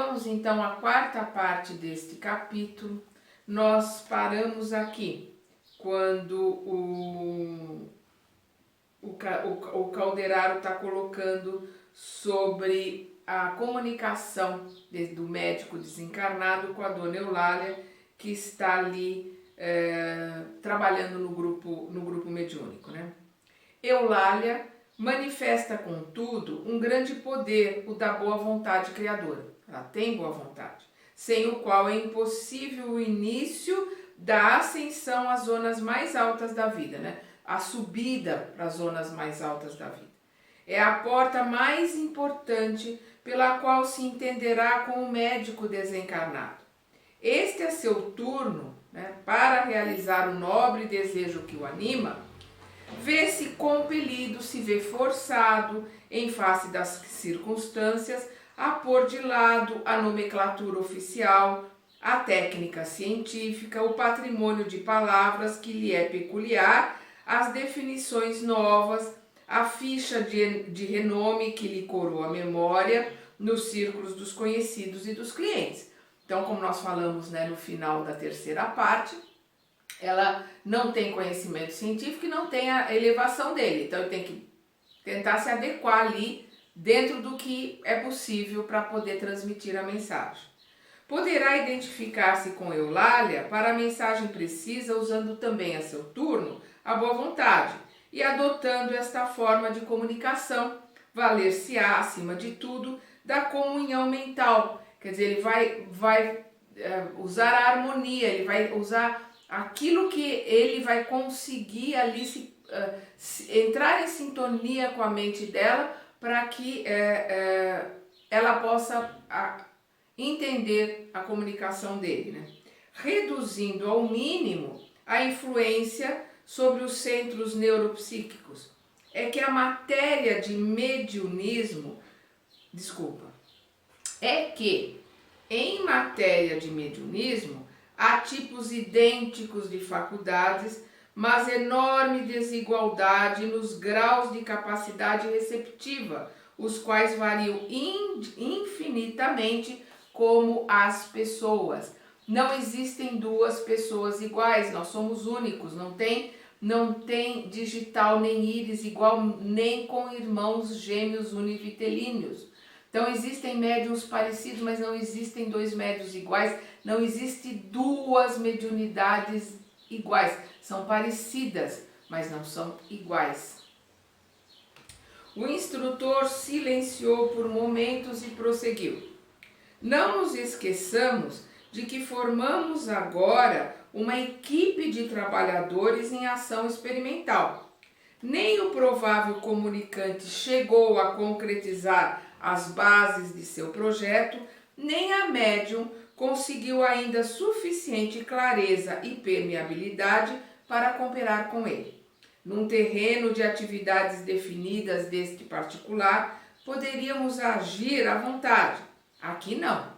Vamos então à quarta parte deste capítulo. Nós paramos aqui quando o Calderaro está colocando sobre a comunicação do médico desencarnado com a dona Eulália, que está ali trabalhando no grupo mediúnico, né? Eulália manifesta, contudo, um grande poder, o da boa vontade criadora. Ela tem boa vontade, sem o qual é impossível o início da ascensão às zonas mais altas da vida, né? A subida para as zonas mais altas da vida. É a porta mais importante pela qual se entenderá com o médico desencarnado. Este é seu turno, né, para realizar o nobre desejo que o anima. Vê-se compelido, se vê forçado, em face das circunstâncias, a pôr de lado a nomenclatura oficial, a técnica científica, o patrimônio de palavras que lhe é peculiar, as definições novas, a ficha de renome que lhe coroa a memória nos círculos dos conhecidos e dos clientes. Então, como nós falamos, né, no final da terceira parte, ela não tem conhecimento científico e não tem a elevação dele. Então, ele tem que tentar se adequar ali dentro do que é possível para poder transmitir a mensagem. Poderá identificar-se com Eulália para a mensagem precisa, usando também a seu turno a boa vontade e adotando esta forma de comunicação, valer-se-á, acima de tudo, da comunhão mental. Quer dizer, ele vai usar a harmonia, ele vai usar aquilo que ele vai conseguir ali entrar em sintonia com a mente dela para que ela possa entender a comunicação dele, né? Reduzindo ao mínimo a influência sobre os centros neuropsíquicos. É que a matéria de mediunismo, é que em matéria de mediunismo há tipos idênticos de faculdades, mas enorme desigualdade nos graus de capacidade receptiva, os quais variam infinitamente como as pessoas. Não existem duas pessoas iguais, nós somos únicos, não tem digital nem íris igual, nem com irmãos gêmeos univitelíneos. Então existem médiuns parecidos, mas não existem dois médiuns iguais, não existem duas mediunidades iguais. São parecidas, mas não são iguais. O instrutor silenciou por momentos e prosseguiu. Não nos esqueçamos de que formamos agora uma equipe de trabalhadores em ação experimental. Nem o provável comunicante chegou a concretizar as bases de seu projeto, nem a médium conseguiu ainda suficiente clareza e permeabilidade para cooperar com ele. Num terreno de atividades definidas deste particular, poderíamos agir à vontade. Aqui não.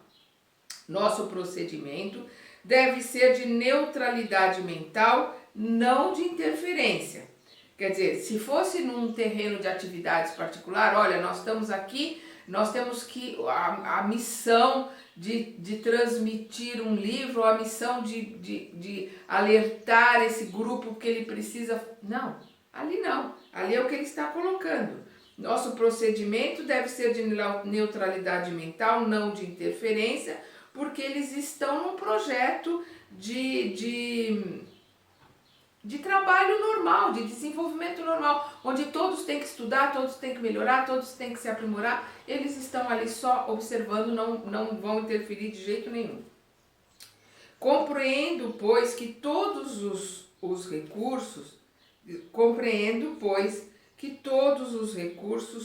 Nosso procedimento deve ser de neutralidade mental, não de interferência. Quer dizer, se fosse num terreno de atividades particular, olha, nós estamos aqui, nós temos que a missão de transmitir um livro, a missão de alertar esse grupo que ele precisa. Não, ali não. Ali é o que ele está colocando. Nosso procedimento deve ser de neutralidade mental, não de interferência, porque eles estão num projeto de trabalho normal, de desenvolvimento normal, onde todos têm que estudar, todos têm que melhorar, todos têm que se aprimorar. Eles estão ali só observando, não vão interferir de jeito nenhum. Compreendo, pois, que todos os recursos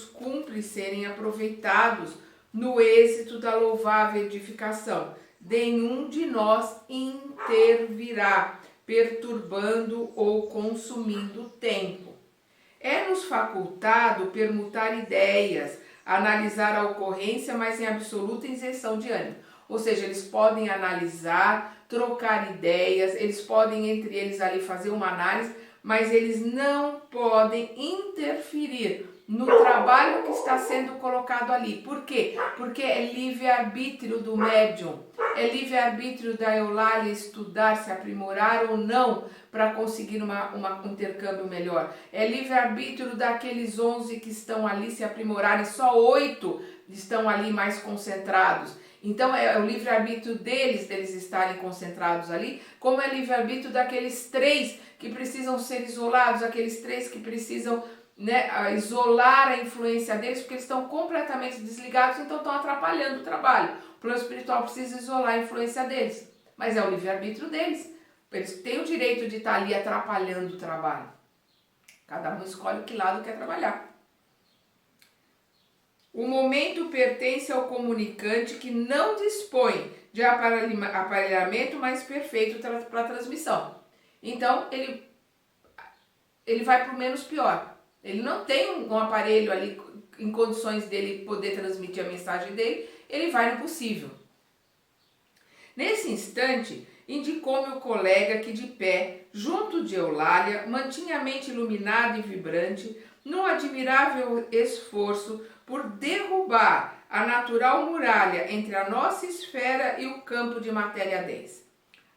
cumpre serem aproveitados no êxito da louvável edificação. Nenhum de nós intervirá, perturbando ou consumindo tempo. É-nos facultado permutar ideias, analisar a ocorrência, mas em absoluta isenção de ânimo. Ou seja, eles podem analisar, trocar ideias, eles podem entre eles ali fazer uma análise, mas eles não podem interferir, no trabalho que está sendo colocado ali. Por quê? Porque é livre-arbítrio do médium, é livre-arbítrio da Eulália estudar, se aprimorar ou não para conseguir um intercâmbio melhor. É livre-arbítrio daqueles 11 que estão ali se aprimorarem, só 8 estão ali mais concentrados. Então é o livre-arbítrio deles estarem concentrados ali, como é livre-arbítrio daqueles 3 que precisam ser isolados, aqueles 3 que precisam, né, isolar a influência deles, porque eles estão completamente desligados, então estão atrapalhando o trabalho. O plano espiritual precisa isolar a influência deles, mas é o livre-arbítrio deles. Eles têm o direito de estar ali atrapalhando o trabalho. Cada um escolhe que lado quer trabalhar. O momento pertence ao comunicante que não dispõe de aparelhamento mais perfeito para a transmissão. Então, ele vai para o menos pior. Ele não tem um aparelho ali em condições dele poder transmitir a mensagem dele, ele vai no possível. Nesse instante, indicou-me o colega que de pé, junto de Eulália, mantinha a mente iluminada e vibrante, num admirável esforço por derrubar a natural muralha entre a nossa esfera e o campo de matéria densa.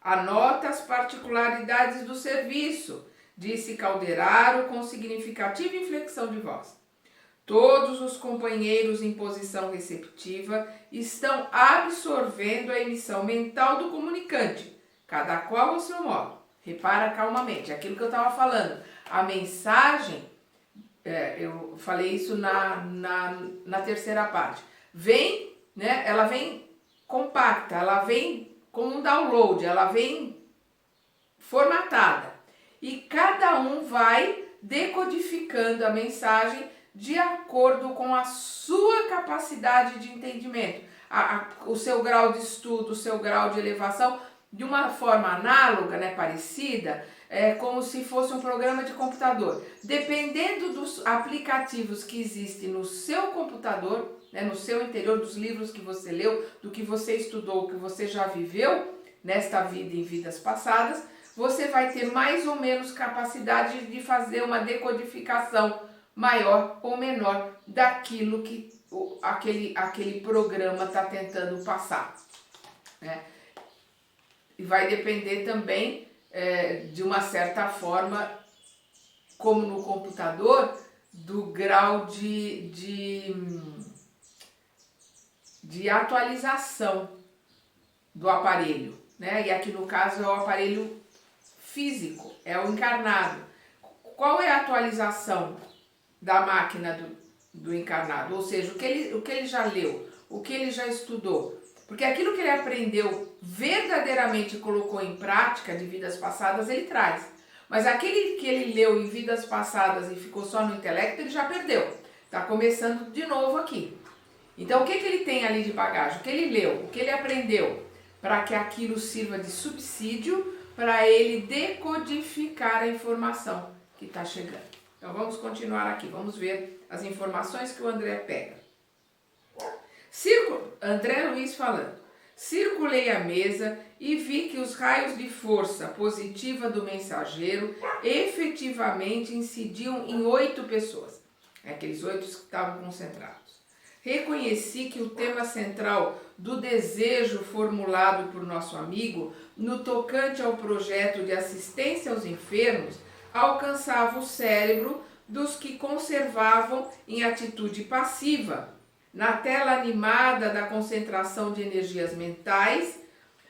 Anota as particularidades do serviço, disse Calderaro com significativa inflexão de voz. Todos os companheiros em posição receptiva estão absorvendo a emissão mental do comunicante, cada qual ao seu modo. Repara calmamente, aquilo que eu estava falando. A mensagem, eu falei isso na terceira parte, vem, né, ela vem compacta, ela vem como um download, ela vem formatada. E cada um vai decodificando a mensagem de acordo com a sua capacidade de entendimento, o seu grau de estudo, o seu grau de elevação, de uma forma análoga, né, parecida, como se fosse um programa de computador. Dependendo dos aplicativos que existem no seu computador, né, no seu interior, dos livros que você leu, do que você estudou, que você já viveu nesta vida e em vidas passadas, você vai ter mais ou menos capacidade de fazer uma decodificação maior ou menor daquilo que aquele programa está tentando passar, né? E vai depender também, de uma certa forma, como no computador, do grau de atualização do aparelho, né? E aqui no caso é o aparelho físico, é o encarnado. Qual é a atualização da máquina do encarnado? Ou seja, o que ele já leu, o que ele já estudou. Porque aquilo que ele aprendeu verdadeiramente e colocou em prática de vidas passadas, ele traz. Mas aquele que ele leu em vidas passadas e ficou só no intelecto, ele já perdeu. Está começando de novo aqui. Então, o que ele tem ali de bagagem? O que ele leu, o que ele aprendeu, para que aquilo sirva de subsídio para ele decodificar a informação que está chegando. Então, vamos continuar aqui. Vamos ver as informações que o André pega. André Luiz falando. Circulei a mesa e vi que os raios de força positiva do mensageiro efetivamente incidiam em 8 pessoas. Aqueles 8 que estavam concentrados. Reconheci que o tema central do desejo formulado por nosso amigo no tocante ao projeto de assistência aos enfermos alcançava o cérebro dos que conservavam em atitude passiva. Na tela animada da concentração de energias mentais,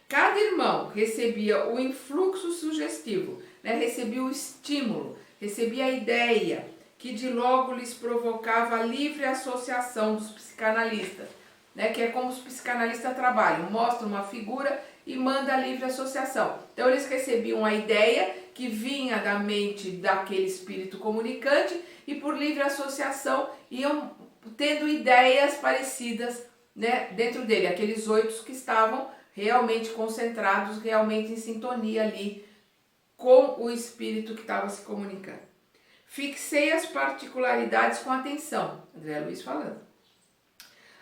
cada irmão recebia o influxo sugestivo, né? Recebia o estímulo, recebia a ideia, que de logo lhes provocava a livre associação dos psicanalistas, né? Que é como os psicanalistas trabalham, mostram uma figura e manda a livre associação. Então eles recebiam a ideia que vinha da mente daquele espírito comunicante e por livre associação iam tendo ideias parecidas, né, dentro dele, aqueles 8 que estavam realmente concentrados, realmente em sintonia ali com o espírito que estava se comunicando. Fixei as particularidades com atenção, André Luiz falando.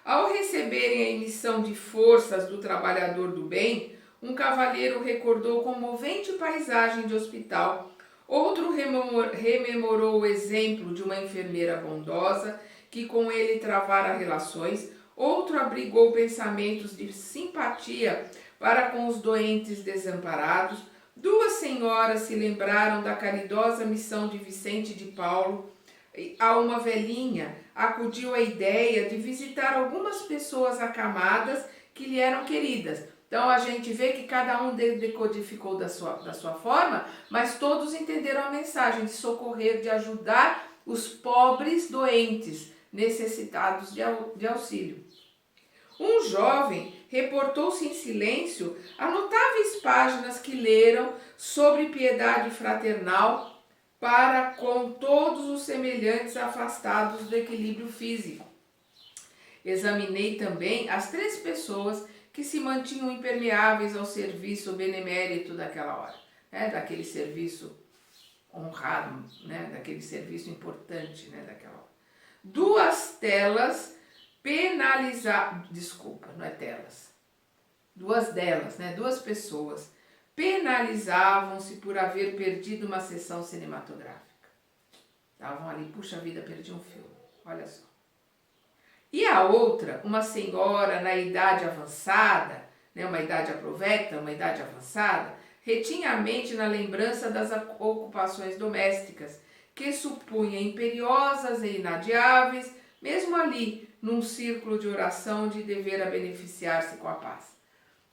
Ao receberem a emissão de forças do trabalhador do bem, um cavalheiro recordou comovente paisagem de hospital, Outro rememorou o exemplo de uma enfermeira bondosa que com ele travara relações. Outro abrigou pensamentos de simpatia para com os doentes desamparados. Duas senhoras se lembraram da caridosa missão de Vicente de Paulo. A uma velhinha acudiu a ideia de visitar algumas pessoas acamadas que lhe eram queridas. Então a gente vê que cada um decodificou da sua forma, mas todos entenderam a mensagem de socorrer, de ajudar os pobres doentes necessitados de auxílio. Um jovem reportou-se em silêncio a notáveis páginas que leram sobre piedade fraternal para com todos os semelhantes afastados do equilíbrio físico. Examinei também as 3 pessoas que se mantinham impermeáveis ao serviço benemérito daquela hora, né? Daquele serviço honrado, né? Daquele serviço importante, né? Daquela hora. 2 telas duas delas, né? 2 pessoas penalizavam-se por haver perdido uma sessão cinematográfica. Estavam ali, puxa vida, perdi um filme, olha só. E a outra, uma senhora na idade avançada, né, uma idade aprovecta, uma idade avançada, retinha a mente na lembrança das ocupações domésticas, que supunha imperiosas e inadiáveis, mesmo ali, num círculo de oração de dever a beneficiar-se com a paz.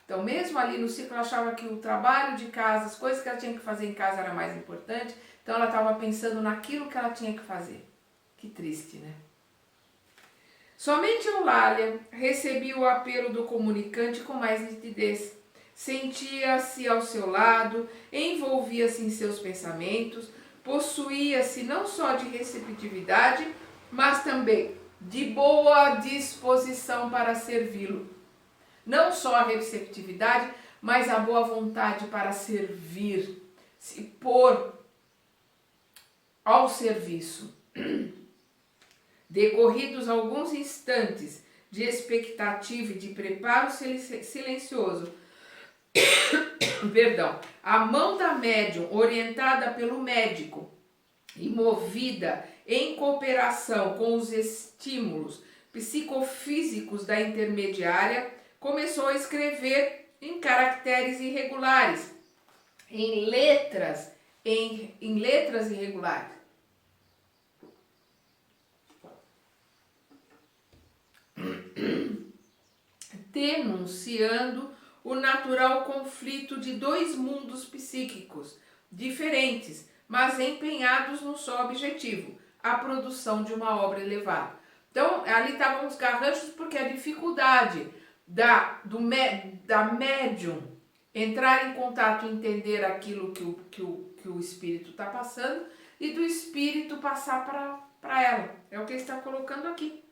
Então, mesmo ali no círculo, ela achava que o trabalho de casa, as coisas que ela tinha que fazer em casa era mais importante, então ela estava pensando naquilo que ela tinha que fazer. Que triste, né? Somente Eulália recebia o apelo do comunicante com mais nitidez. Sentia-se ao seu lado, envolvia-se em seus pensamentos, possuía-se não só de receptividade, mas também de boa disposição para servi-lo. Não só a receptividade, mas a boa vontade para servir, se pôr ao serviço. Decorridos alguns instantes de expectativa e de preparo silencioso, a mão da médium, orientada pelo médico e movida em cooperação com os estímulos psicofísicos da intermediária, começou a escrever em caracteres irregulares, em letras irregulares. Denunciando o natural conflito de 2 mundos psíquicos diferentes, mas empenhados num só objetivo, a produção de uma obra elevada. Então, ali estavam os garranchos porque a dificuldade da médium entrar em contato e entender aquilo que o espírito está passando e do espírito passar para ela. É o que ele está colocando aqui.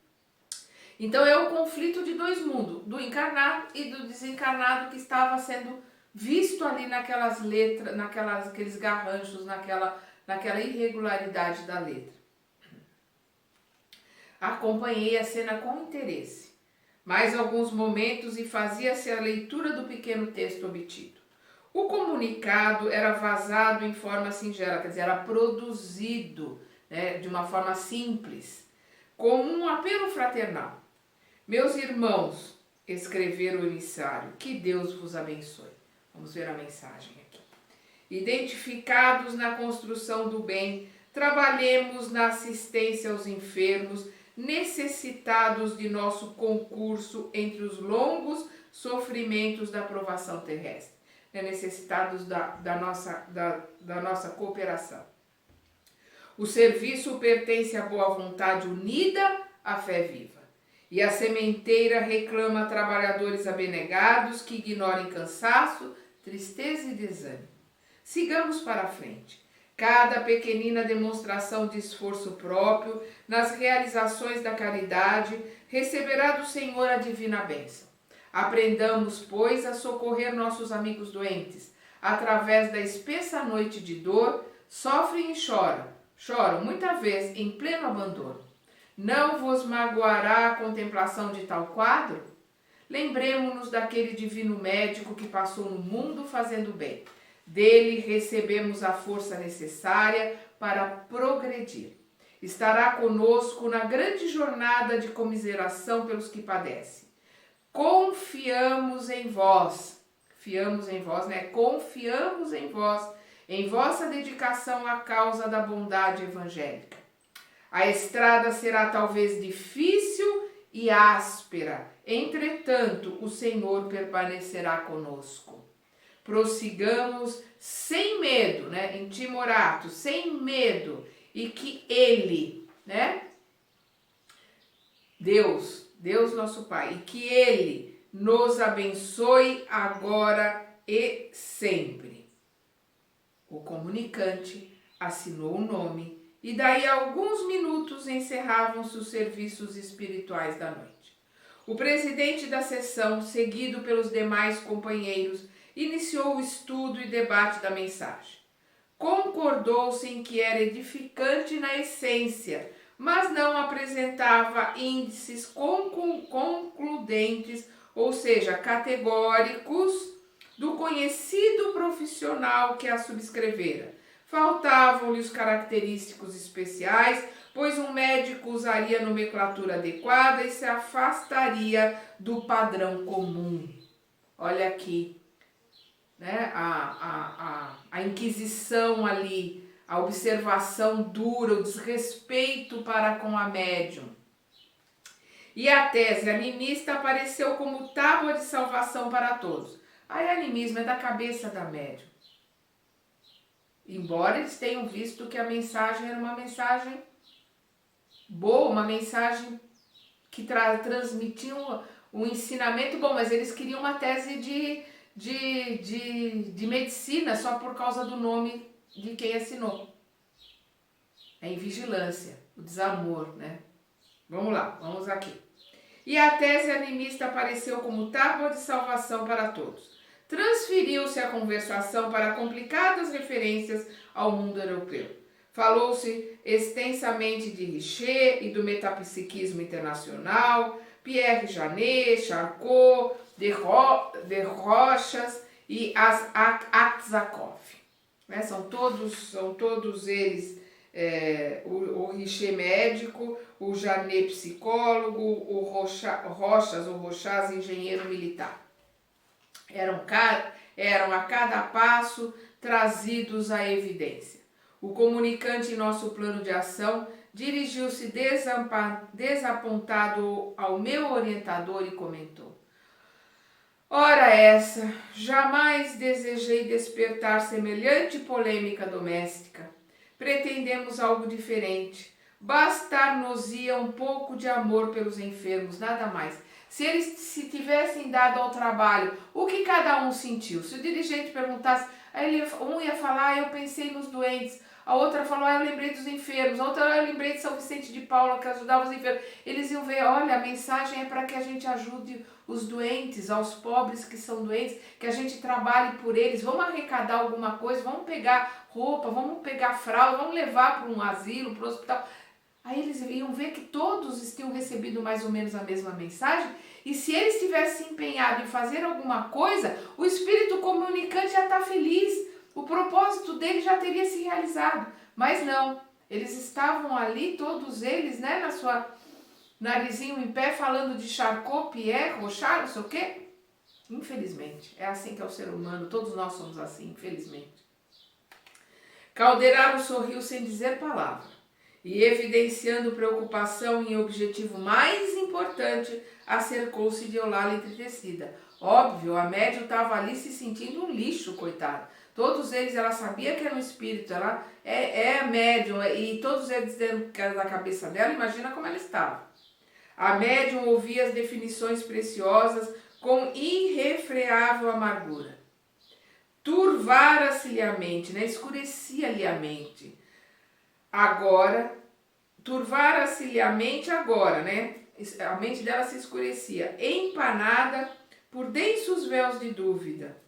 Então é o conflito de 2 mundos, do encarnado e do desencarnado, que estava sendo visto ali naquelas letras, aqueles garranchos, naquela irregularidade da letra. Acompanhei a cena com interesse, mais alguns momentos e fazia-se a leitura do pequeno texto obtido. O comunicado era vazado em forma singela, quer dizer, era produzido, né, de uma forma simples, como um apelo fraternal. Meus irmãos, escreveu o emissário, que Deus vos abençoe. Vamos ver a mensagem aqui. Identificados na construção do bem, trabalhemos na assistência aos enfermos, necessitados de nosso concurso entre os longos sofrimentos da provação terrestre, necessitados da nossa cooperação. O serviço pertence à boa vontade unida à fé viva. E a sementeira reclama trabalhadores abnegados que ignorem cansaço, tristeza e desânimo. Sigamos para a frente. Cada pequenina demonstração de esforço próprio nas realizações da caridade receberá do Senhor a divina bênção. Aprendamos, pois, a socorrer nossos amigos doentes. Através da espessa noite de dor, sofrem e choram muita vez em pleno abandono. Não vos magoará a contemplação de tal quadro? Lembremo-nos daquele divino médico que passou no mundo fazendo bem. Dele recebemos a força necessária para progredir. Estará conosco na grande jornada de comiseração pelos que padecem. Confiamos em vós, Confiamos em vossa dedicação à causa da bondade evangélica. A estrada será talvez difícil e áspera, entretanto, o Senhor permanecerá conosco. Prossigamos sem medo, em timorato, sem medo, e que Ele, Deus nosso Pai, e que Ele nos abençoe agora e sempre. O comunicante assinou o nome e daí a alguns minutos encerravam-se os serviços espirituais da noite. O presidente da sessão, seguido pelos demais companheiros, iniciou o estudo e debate da mensagem. Concordou-se em que era edificante na essência, mas não apresentava índices concludentes, ou seja, categóricos, do conhecido profissional que a subscrevera. Faltavam-lhe os característicos especiais, pois um médico usaria a nomenclatura adequada e se afastaria do padrão comum. Olha aqui, a inquisição ali, a observação dura, o desrespeito para com a médium. E a tese animista apareceu como tábua de salvação para todos. Aí animismo é da cabeça da médium. Embora eles tenham visto que a mensagem era uma mensagem boa, uma mensagem que transmitia um ensinamento bom, mas eles queriam uma tese de medicina só por causa do nome de quem assinou. É invigilância, o desamor, Vamos lá, vamos aqui. E a tese animista apareceu como tábua de salvação para todos. Transferiu-se a conversação para complicadas referências ao mundo europeu. Falou-se extensamente de Richer e do metapsiquismo internacional, Pierre Janet, Charcot, de Rochas e Aksakov. São todos eles, o Richer médico, o Janet psicólogo, o Rochas engenheiro militar. Eram a cada passo trazidos à evidência. O comunicante em nosso plano de ação dirigiu-se desapontado ao meu orientador e comentou: ora essa, jamais desejei despertar semelhante polêmica doméstica. Pretendemos algo diferente. Bastar-nos-ia um pouco de amor pelos enfermos, nada mais. Se eles se tivessem dado ao trabalho, o que cada um sentiu? Se o dirigente perguntasse, um ia falar, eu pensei nos doentes, a outra falou, eu lembrei dos enfermos, a outra, eu lembrei de São Vicente de Paula, que ajudava os enfermos. Eles iam ver, olha, a mensagem é para que a gente ajude os doentes, aos pobres que são doentes, que a gente trabalhe por eles, vamos arrecadar alguma coisa, vamos pegar roupa, vamos pegar fralda, vamos levar para um asilo, para um hospital. Aí eles iam ver que todos tinham recebido mais ou menos a mesma mensagem, e se eles tivessem empenhado em fazer alguma coisa, o espírito comunicante já está feliz, o propósito dele já teria se realizado. Mas não, eles estavam ali, todos eles, na sua narizinho em pé, falando de Charcot, Pierre, Rochard, não sei o quê. Infelizmente, é assim que é o ser humano, todos nós somos assim, infelizmente. Calderaro sorriu sem dizer palavra. E evidenciando preocupação em objetivo mais importante, acercou-se de Eulália entretecida. Óbvio, a médium estava ali se sentindo um lixo, coitada. Todos eles, ela sabia que era um espírito, ela é médium, e todos eles dizendo que era da cabeça dela, imagina como ela estava. A médium ouvia as definições preciosas com irrefreável amargura. Turvara-se-lhe a mente, escurecia-lhe a mente. Turvara-se-lhe a mente agora, A mente dela se escurecia, empanada por densos véus de dúvida.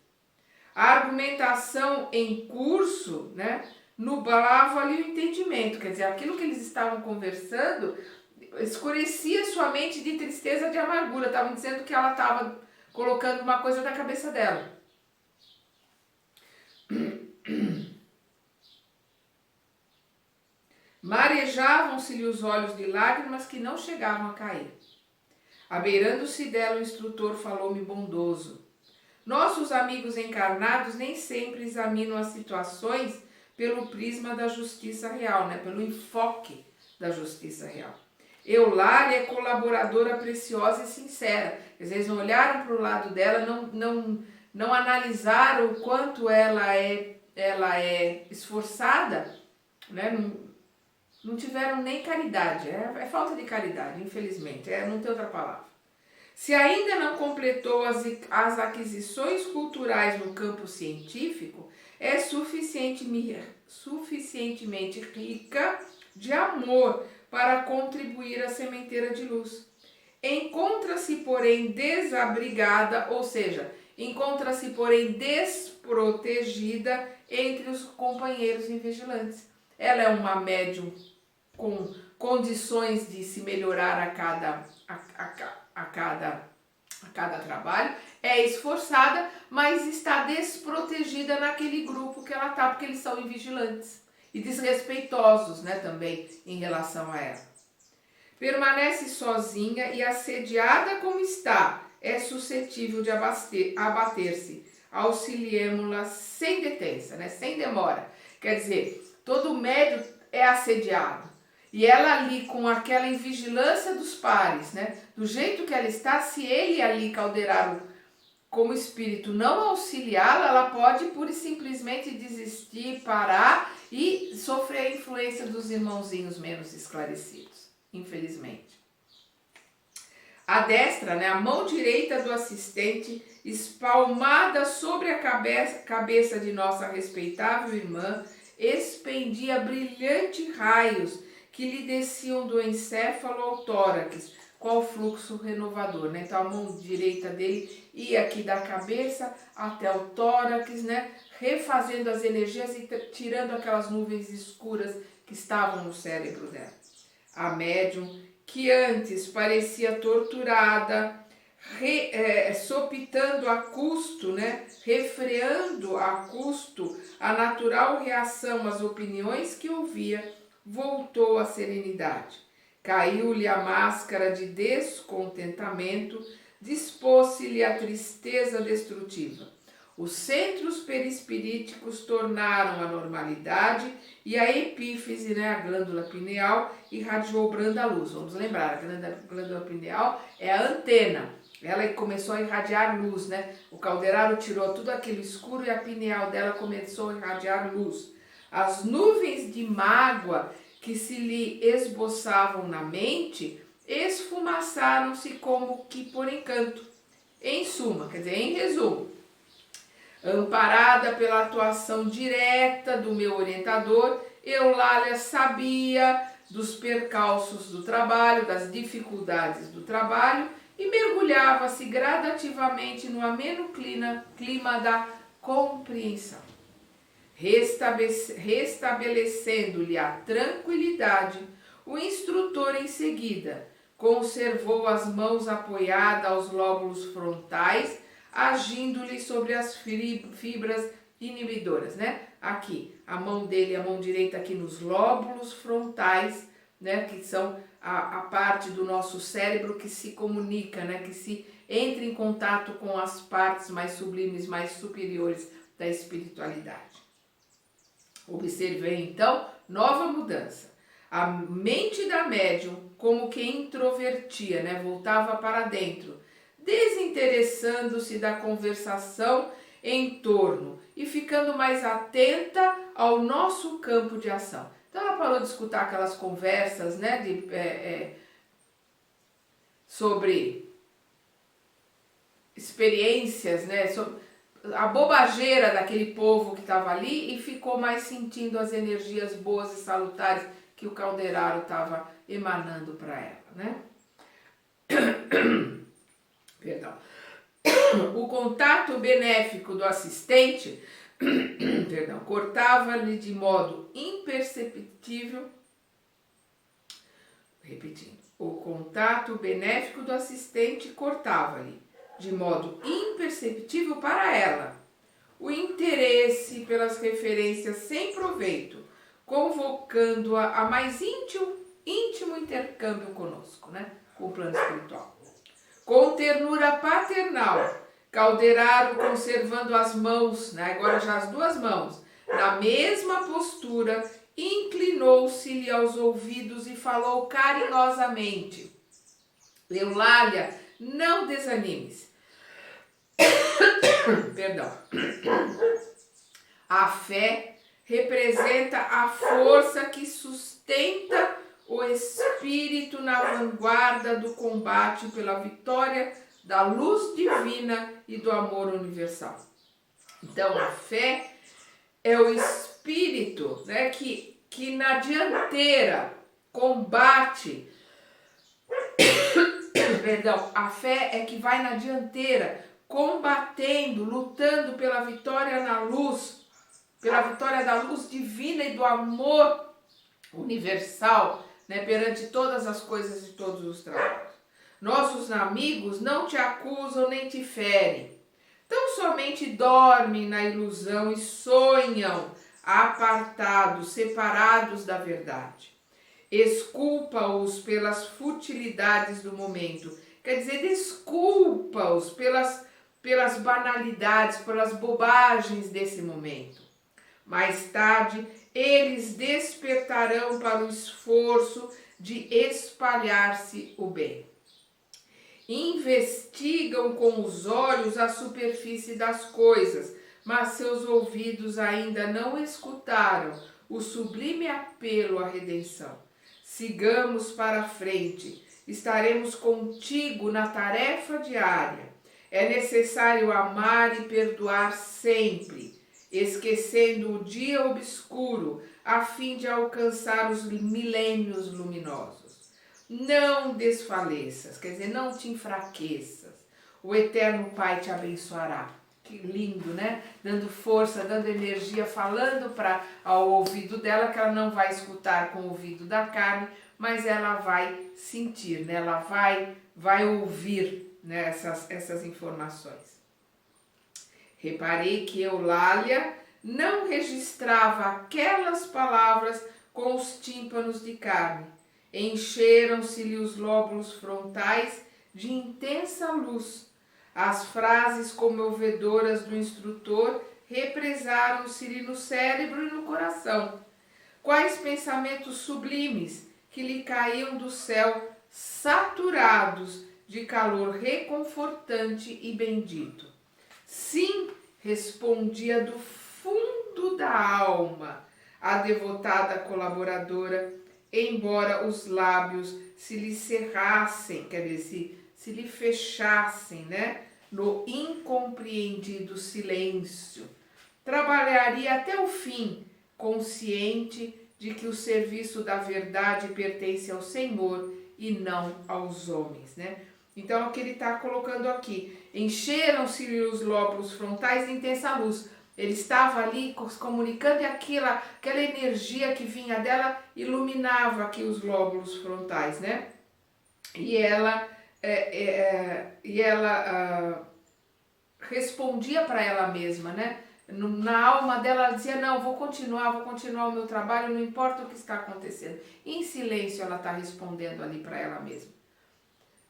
A argumentação em curso, nublava ali o entendimento, quer dizer, aquilo que eles estavam conversando escurecia sua mente de tristeza, de amargura, estavam dizendo que ela estava colocando uma coisa na cabeça dela. Marejavam-se-lhe os olhos de lágrimas que não chegavam a cair. Abeirando-se dela, o instrutor falou-me bondoso. Nossos amigos encarnados nem sempre examinam as situações pelo prisma da justiça real, né? Pelo enfoque da justiça real. Eulália é colaboradora preciosa e sincera. Eles não olharam para o lado dela, não analisaram o quanto ela é esforçada, né? Não tiveram nem caridade. É falta de caridade, infelizmente. Não tem outra palavra. Se ainda não completou as aquisições culturais no campo científico, é suficientemente rica de amor para contribuir à sementeira de luz. Encontra-se, porém, desabrigada, ou seja, encontra-se, porém, desprotegida entre os companheiros invigilantes. Ela é uma médium com condições de se melhorar a cada trabalho, é esforçada, mas está desprotegida naquele grupo que ela está, porque eles são invigilantes e desrespeitosos, né, também em relação a ela. Permanece sozinha e assediada como está, é suscetível de abater-se. Auxiliemo-la sem detença, né, sem demora. Quer dizer, todo médium é assediado. E ela ali com aquela invigilância dos pares, né? Do jeito que ela está, se ele ali, Calderaro, como espírito, não auxiliá-la, ela pode pura e simplesmente desistir, parar e sofrer a influência dos irmãozinhos menos esclarecidos, infelizmente. A destra, né? A mão direita do assistente, espalmada sobre a cabeça de nossa respeitável irmã, expendia brilhantes raios que lhe desciam do encéfalo ao tórax, qual fluxo renovador, né? Então a mão direita dele ia aqui da cabeça até o tórax, né? Refazendo as energias e tirando aquelas nuvens escuras que estavam no cérebro dela. A médium, que antes parecia torturada, sopitando a custo, né? Refreando a custo a natural reação às opiniões que ouvia, voltou à serenidade. Caiu-lhe a máscara de descontentamento, dispôs-se-lhe a tristeza destrutiva. Os centros perispiríticos tornaram a normalidade e a epífise, né, a glândula pineal, irradiou branda luz. Vamos lembrar, a glândula pineal é a antena. Ela começou a irradiar luz, né? O Calderaro tirou tudo aquilo escuro e a pineal dela começou a irradiar luz. As nuvens de mágoa que se lhe esboçavam na mente esfumaçaram-se como que por encanto. Em suma, quer dizer, em resumo, amparada pela atuação direta do meu orientador, Eulália sabia dos percalços do trabalho, das dificuldades do trabalho e mergulhava-se gradativamente no ameno clima da compreensão. Restabelecendo-lhe a tranquilidade, o instrutor em seguida conservou as mãos apoiadas aos lóbulos frontais, agindo-lhe sobre as fibras inibidoras, né? Aqui, a mão dele, a mão direita aqui nos lóbulos frontais, né? Que são a parte do nosso cérebro que se comunica, né? Que se entra em contato com as partes mais sublimes, mais superiores da espiritualidade. Observei então nova mudança. A mente da médium como que introvertia, né? Voltava para dentro, desinteressando-se da conversação em torno e ficando mais atenta ao nosso campo de ação. Então ela parou de escutar aquelas conversas, né? Sobre experiências, né? Sobre a bobageira daquele povo que estava ali e ficou mais sentindo as energias boas e salutares que o Calderaro estava emanando para ela, né? Perdão. O contato benéfico do assistente, perdão, cortava-lhe de modo imperceptível, repetindo, o contato benéfico do assistente cortava-lhe de modo imperceptível para ela o interesse pelas referências sem proveito, convocando-a a mais íntimo intercâmbio conosco, né? Com o plano espiritual. Com ternura paternal, Calderaro, conservando as mãos, né? Agora já as duas mãos, na mesma postura, inclinou-se-lhe aos ouvidos e falou carinhosamente: Eulália, não desanimes. Perdão. A fé representa a força que sustenta o espírito na vanguarda do combate pela vitória da luz divina e do amor universal. Então, a fé é o espírito, né, que na dianteira combate. Perdão, a fé é que vai na dianteira, combatendo, lutando pela vitória na luz, pela vitória da luz divina e do amor universal, né, perante todas as coisas e todos os trabalhos. Nossos amigos não te acusam nem te ferem, tão somente dormem na ilusão e sonham apartados, separados da verdade. Esculpa-os pelas futilidades do momento, quer dizer, desculpa-os pelas banalidades, pelas bobagens desse momento. Mais tarde, eles despertarão para o esforço de espalhar-se o bem. Investigam com os olhos a superfície das coisas, mas seus ouvidos ainda não escutaram o sublime apelo à redenção. Sigamos para frente, estaremos contigo na tarefa diária. É necessário amar e perdoar sempre, esquecendo o dia obscuro, a fim de alcançar os milênios luminosos. Não desfaleças, quer dizer, não te enfraqueças. O Eterno Pai te abençoará. Que lindo, né? Dando força, dando energia, falando ao ouvido dela, que ela não vai escutar com o ouvido da carne, mas ela vai sentir, né? Ela vai ouvir, né, essas informações. Reparei que Eulália não registrava aquelas palavras com os tímpanos de carne. Encheram-se-lhe os lóbulos frontais de intensa luz. As frases comovedoras do instrutor represaram-se-lhe no cérebro e no coração. Quais pensamentos sublimes que lhe caíam do céu, saturados de calor reconfortante e bendito. Sim, respondia do fundo da alma a devotada colaboradora, embora os lábios se lhe cerrassem, quer dizer, se lhe fechassem, né, no incompreendido silêncio. Trabalharia até o fim, consciente de que o serviço da verdade pertence ao Senhor e não aos homens, né? Então, é o que ele está colocando aqui. Encheram-se os lóbulos frontais de intensa luz. Ele estava ali comunicando e aquela energia que vinha dela iluminava aqui os lóbulos frontais, né? E ela respondia para ela mesma, né? Na alma dela, ela dizia, não, vou continuar o meu trabalho, não importa o que está acontecendo. Em silêncio ela está respondendo ali para ela mesma.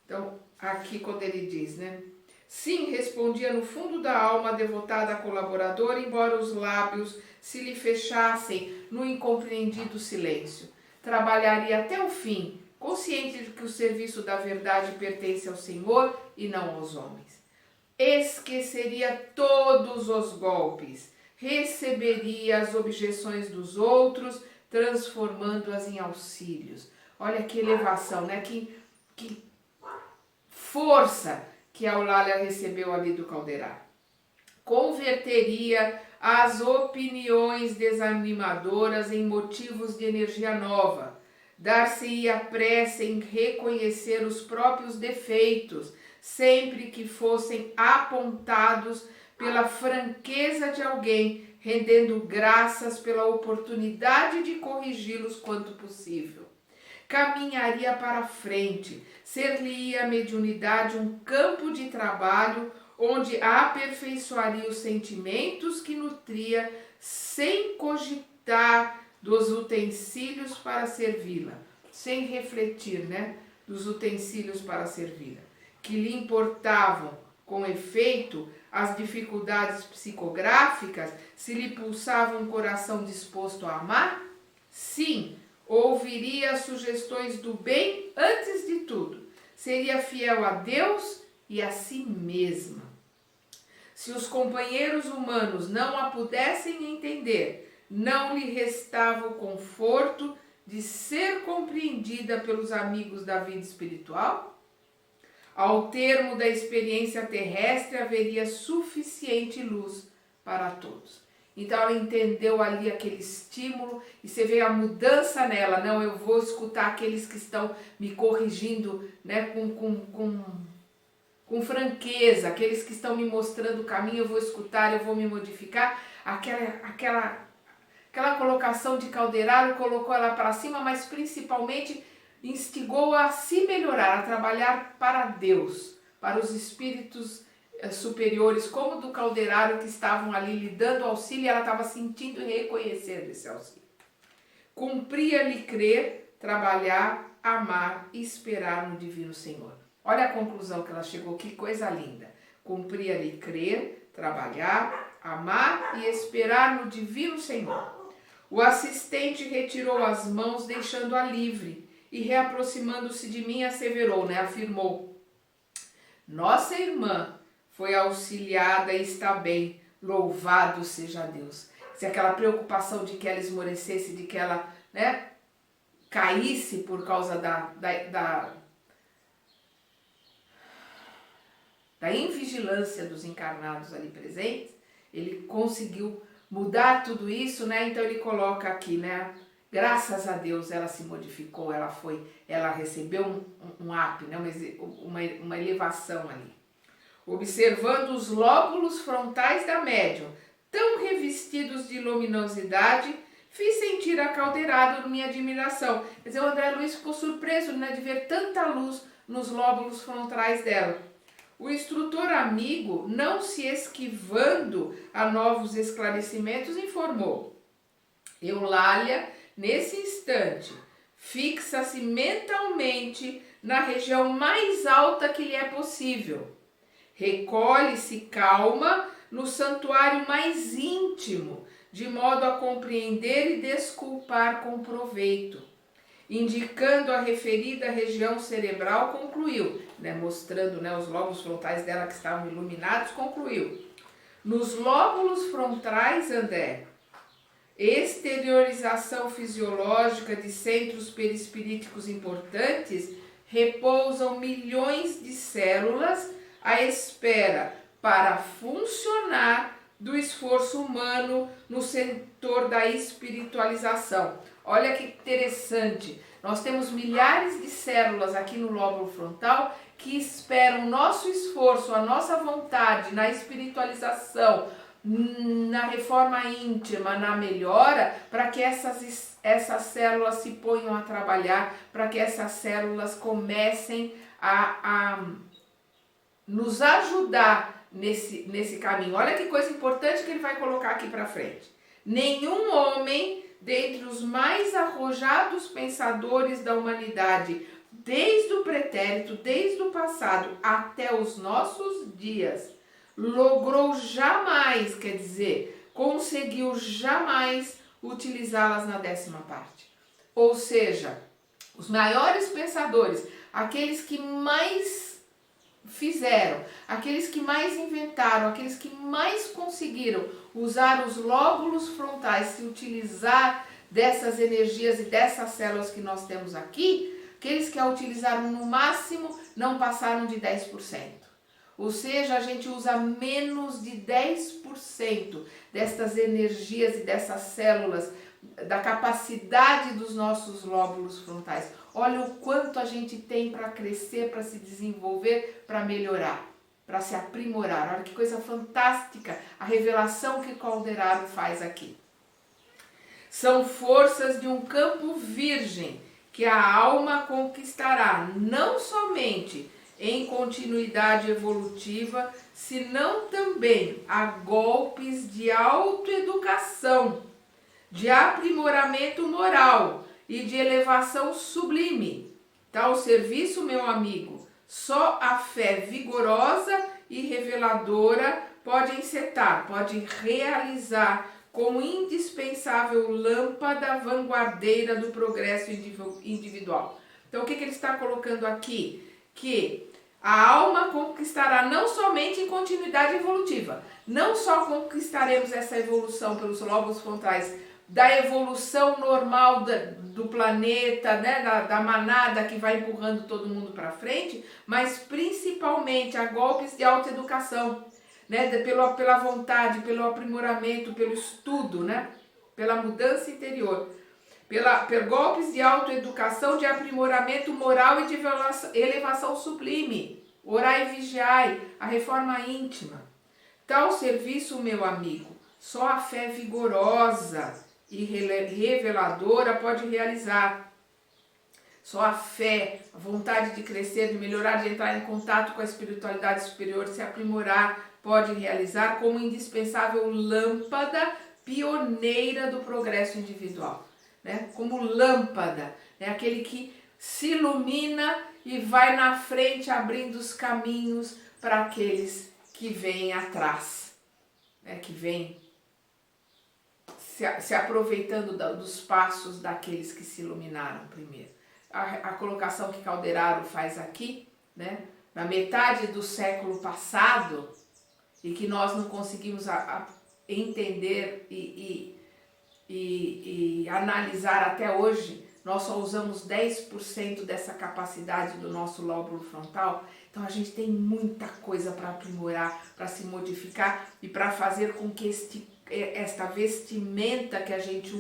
Então, aqui quando ele diz, né? Sim, respondia no fundo da alma a devotada colaboradora, embora os lábios se lhe fechassem no incompreendido silêncio. Trabalharia até o fim, consciente de que o serviço da verdade pertence ao Senhor e não aos homens. Esqueceria todos os golpes, receberia as objeções dos outros, transformando-as em auxílios. Olha que elevação, né? Que força que a Eulália recebeu ali do Calderaro. Converteria as opiniões desanimadoras em motivos de energia nova. Dar-se-ia pressa em reconhecer os próprios defeitos, sempre que fossem apontados pela franqueza de alguém, rendendo graças pela oportunidade de corrigi-los quanto possível. Caminharia para frente, ser-lhe-ia a mediunidade um campo de trabalho onde aperfeiçoaria os sentimentos que nutria sem cogitar dos utensílios para servi-la, sem refletir, né, dos utensílios para servi-la, que lhe importavam, com efeito, as dificuldades psicográficas, se lhe pulsava um coração disposto a amar? Sim, ouviria as sugestões do bem antes de tudo, seria fiel a Deus e a si mesma. Se os companheiros humanos não a pudessem entender, não lhe restava o conforto de ser compreendida pelos amigos da vida espiritual? Ao termo da experiência terrestre haveria suficiente luz para todos. Então ela entendeu ali aquele estímulo e você vê a mudança nela. Não, eu vou escutar aqueles que estão me corrigindo, né, com franqueza, aqueles que estão me mostrando o caminho, eu vou escutar, eu vou me modificar. Aquela colocação de Calderaro colocou ela para cima, mas principalmente instigou a se melhorar, a trabalhar para Deus, para os espíritos superiores, como do Calderaro, que estavam ali lhe dando auxílio, e ela estava sentindo e reconhecendo esse auxílio. Cumpria-lhe crer, trabalhar, amar e esperar no Divino Senhor. Olha a conclusão que ela chegou, que coisa linda. Cumpria-lhe crer, trabalhar, amar e esperar no Divino Senhor. O assistente retirou as mãos, deixando-a livre, e reaproximando-se de mim, asseverou, né, afirmou: nossa irmã foi auxiliada e está bem, louvado seja Deus. Se aquela preocupação de que ela esmorecesse, de que ela, né, caísse por causa da invigilância dos encarnados ali presentes, ele conseguiu mudar tudo isso, né? Então ele coloca aqui, né? Graças a Deus ela se modificou, ela recebeu um up, né? uma elevação ali. Observando os lóbulos frontais da médium, tão revestidos de luminosidade, fiz sentir a Calderaro minha admiração. Quer dizer, o André Luiz ficou surpreso, né, de ver tanta luz nos lóbulos frontais dela. O instrutor amigo, não se esquivando a novos esclarecimentos, informou: Eulália, nesse instante, fixa-se mentalmente na região mais alta que lhe é possível. Recolhe-se calma no santuário mais íntimo, de modo a compreender e desculpar com proveito. Indicando a referida região cerebral, concluiu, né, mostrando, né, os lóbulos frontais dela que estavam iluminados, concluiu: nos lóbulos frontais, André, exteriorização fisiológica de centros perispiríticos importantes, repousam milhões de células à espera para funcionar do esforço humano no setor da espiritualização. Olha que interessante, nós temos milhares de células aqui no lóbulo frontal que esperam o nosso esforço, a nossa vontade na espiritualização, na reforma íntima, na melhora, para que essas células se ponham a trabalhar, para que essas células comecem a nos ajudar nesse caminho. Olha que coisa importante que ele vai colocar aqui para frente. Nenhum homem, dentre os mais arrojados pensadores da humanidade, desde o pretérito, desde o passado até os nossos dias, logrou jamais, quer dizer, conseguiu jamais utilizá-las na 10ª parte. Ou seja, os maiores pensadores, aqueles que mais fizeram, aqueles que mais inventaram, aqueles que mais conseguiram usar os lóbulos frontais, se utilizar dessas energias e dessas células que nós temos aqui, aqueles que a utilizaram no máximo não passaram de 10%. Ou seja, a gente usa menos de 10% destas energias e dessas células, da capacidade dos nossos lóbulos frontais. Olha o quanto a gente tem para crescer, para se desenvolver, para melhorar, para se aprimorar. Olha que coisa fantástica a revelação que Calderaro faz aqui. São forças de um campo virgem que a alma conquistará, não somente em continuidade evolutiva, senão também a golpes de autoeducação, de aprimoramento moral e de elevação sublime. Tal serviço, meu amigo, só a fé vigorosa e reveladora pode encetar, pode realizar como indispensável lâmpada vanguardeira do progresso individual. Então, o que ele está colocando aqui? Que a alma conquistará não somente em continuidade evolutiva, não só conquistaremos essa evolução pelos lobos frontais, da evolução normal do planeta, né, da manada que vai empurrando todo mundo para frente, mas principalmente a golpes de autoeducação, né, pela vontade, pelo aprimoramento, pelo estudo, né, pela mudança interior, por golpes de autoeducação, de aprimoramento moral e de elevação sublime. Orai e vigiai, a reforma íntima. Tal serviço, meu amigo, só a fé vigorosa e reveladora pode realizar. Só a fé, a vontade de crescer, de melhorar, de entrar em contato com a espiritualidade superior, se aprimorar, pode realizar como indispensável lâmpada pioneira do progresso individual, né? Como lâmpada, né? Aquele que se ilumina e vai na frente abrindo os caminhos para aqueles que vêm atrás, né? Que vêm se aproveitando dos passos daqueles que se iluminaram primeiro. A colocação que Calderaro faz aqui, né, na metade do século passado, e que nós não conseguimos entender e analisar até hoje, nós só usamos 10% dessa capacidade do nosso lóbulo frontal. Então a gente tem muita coisa para aprimorar, para se modificar e para fazer com que esta vestimenta que a gente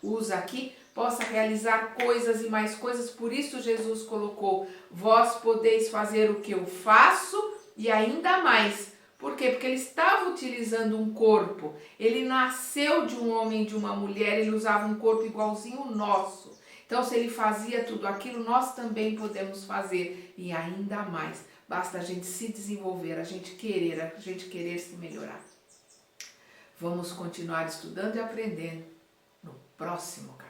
usa aqui possa realizar coisas e mais coisas. Por isso Jesus colocou: vós podeis fazer o que eu faço e ainda mais. Por quê? Porque ele estava utilizando um corpo. Ele nasceu de um homem e de uma mulher, ele usava um corpo igualzinho o nosso. Então, se ele fazia tudo aquilo, nós também podemos fazer e ainda mais. Basta a gente se desenvolver, a gente querer se melhorar. Vamos continuar estudando e aprendendo no próximo capítulo.